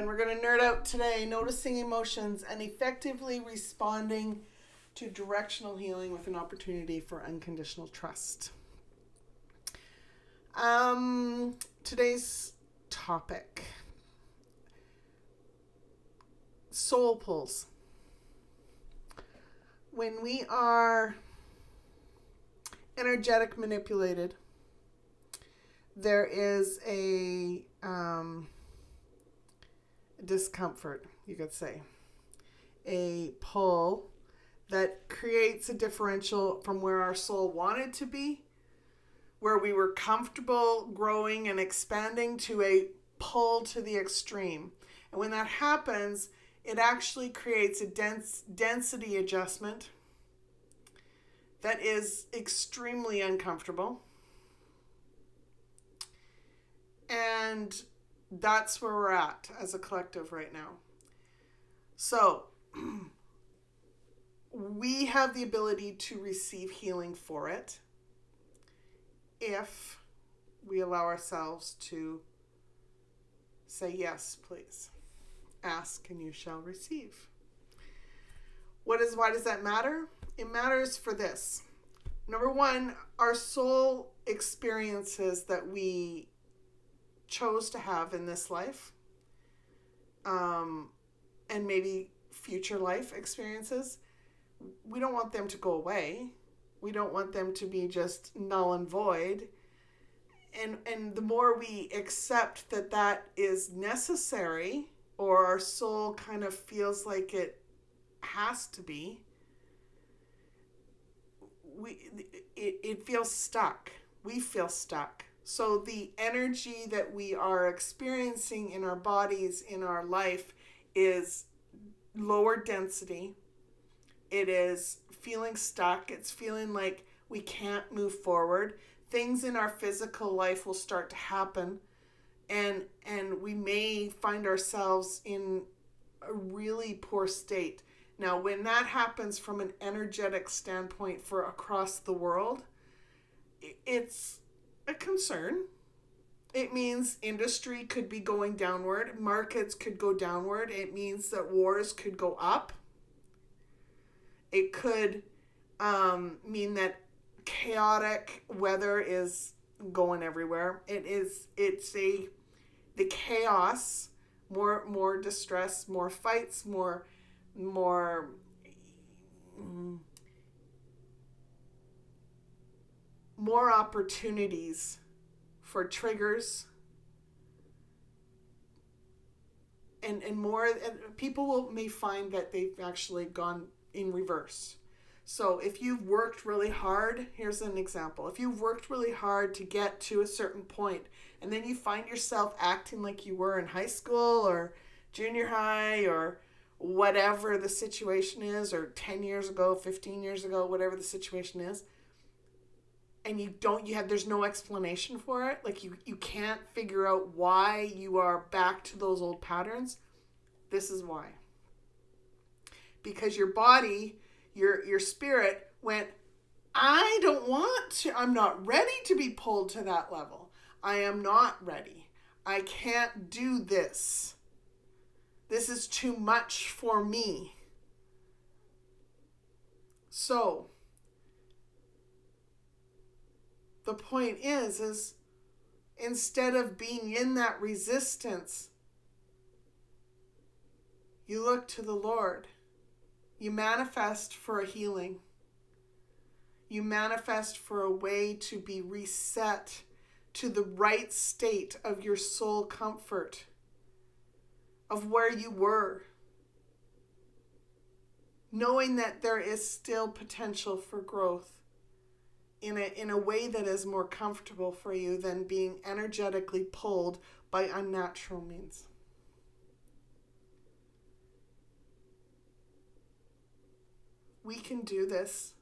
everyone. We're going to nerd out today, noticing emotions and effectively responding to directional healing with an opportunity for unconditional trust. Today's topic, soul pulls. When we are energetic manipulated, there is a discomfort, you could say, a pull that creates a differential from where our soul wanted to be, where we were comfortable growing and expanding, to a pull to the extreme. And when that happens, it actually creates a density adjustment that is extremely uncomfortable. And that's where we're at as a collective right now. So we have the ability to receive healing for it if we allow ourselves to say, yes, please. Ask and you shall receive. Why does that matter? It matters for this. Number one, our soul experiences that we chose to have in this life, and maybe future life experiences, we don't want them to go away. We don't want them to be just null and void. And the more we accept that that is necessary, or our soul kind of feels like it has to be, it feels stuck. We feel stuck. So the energy that we are experiencing in our bodies, in our life, is lower density. It is feeling stuck. It's feeling like we can't move forward. Things in our physical life will start to happen, and we may find ourselves in a really poor state. Now, when that happens from an energetic standpoint for across the world, it's a concern. It means industry could be going downward. Markets could go downward. It means that wars could go up. It could mean that chaotic weather is going everywhere. The chaos, more distress, more fights, more opportunities for triggers, and more, and people may find that they've actually gone in reverse. So if you've worked really hard, here's an example. If you've worked really hard to get to a certain point, and then you find yourself acting like you were in high school or junior high or whatever the situation is, or 10 years ago, 15 years ago, whatever the situation is, and there's no explanation for it, like you can't figure out why you are back to those old patterns, this is why. Because your body, your spirit went, I don't want to, I'm not ready to be pulled to that level. I am not ready. I can't do this. This is too much for me. So the point is instead of being in that resistance, you look to the Lord. You manifest for a healing. You manifest for a way to be reset to the right state of your soul comfort, of where you were, knowing that there is still potential for growth in a way that is more comfortable for you than being energetically pulled by unnatural means. We can do this.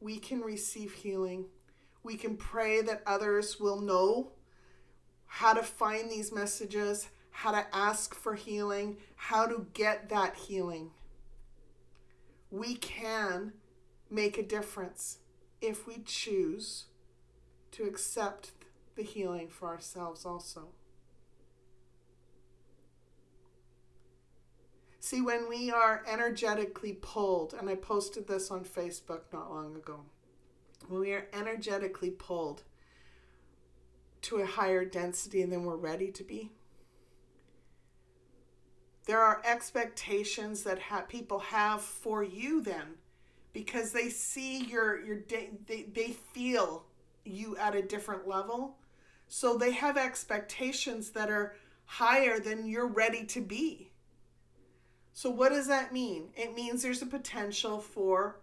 We can receive healing. We can pray that others will know how to find these messages, how to ask for healing, how to get that healing. We can make a difference if we choose to accept the healing for ourselves also. See, when we are energetically pulled, and I posted this on Facebook not long ago, when we are energetically pulled to a higher density than we're ready to be, there are expectations that people have for you then, because they see they feel you at a different level. So they have expectations that are higher than you're ready to be. So what does that mean? It means there's a potential for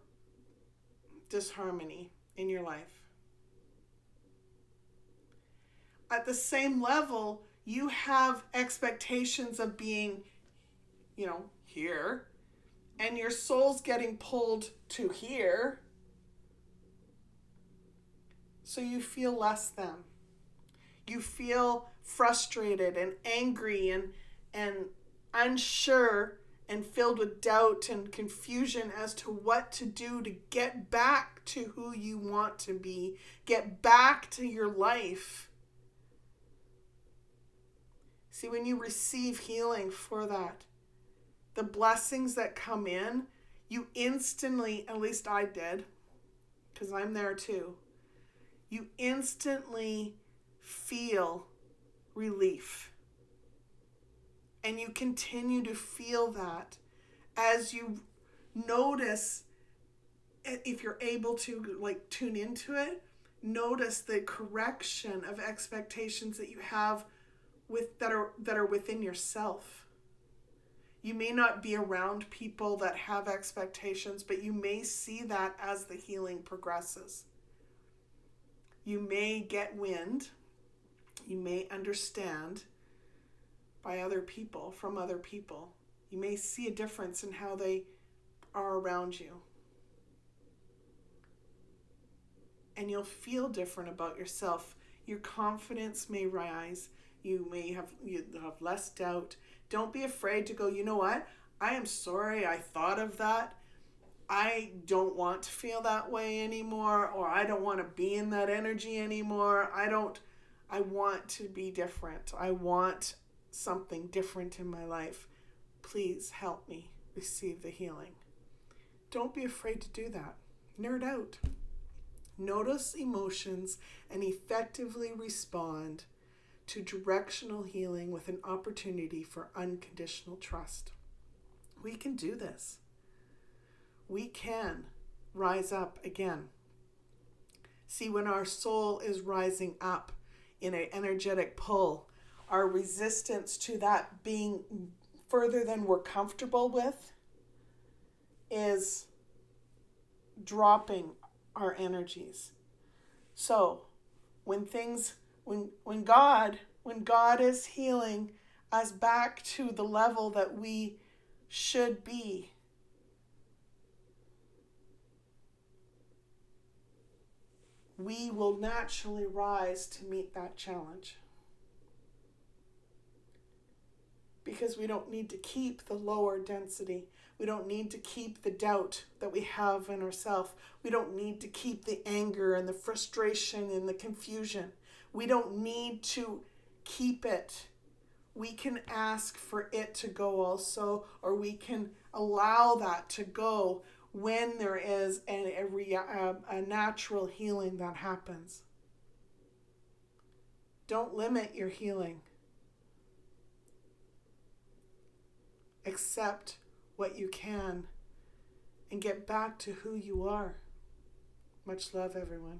disharmony in your life. At the same level, you have expectations of being, here, and your soul's getting pulled to here, so you feel less than. You feel frustrated and angry and unsure and filled with doubt and confusion as to what to do to get back to who you want to be, get back to your life. See, when you receive healing for that, the blessings that come in, you instantly, at least I did, because I'm there too, you instantly feel relief. And you continue to feel that as you notice, if you're able to tune into it, notice the correction of expectations that you have that are within yourself. You may not be around people that have expectations, but you may see that as the healing progresses. You may get wind, you may understand from other people. You may see a difference in how they are around you. And you'll feel different about yourself. Your confidence may rise. You have less doubt. Don't be afraid to go, you know what? I am sorry I thought of that. I don't want to feel that way anymore, or I don't want to be in that energy anymore. I want to be different. I want something different in my life. Please help me receive the healing. Don't be afraid to do that. Nerd out. Notice emotions and effectively respond to directional healing with an opportunity for unconditional trust. We can do this. We can rise up again. See, when our soul is rising up in an energetic pull, our resistance to that being further than we're comfortable with is dropping our energies. So when God is healing us back to the level that we should be, we will naturally rise to meet that challenge. Because we don't need to keep the lower density. We don't need to keep the doubt that we have in ourselves. We don't need to keep the anger and the frustration and the confusion. We don't need to keep it. We can ask for it to go also, or we can allow that to go when there is a natural healing that happens. Don't limit your healing. Accept what you can and get back to who you are. Much love, everyone.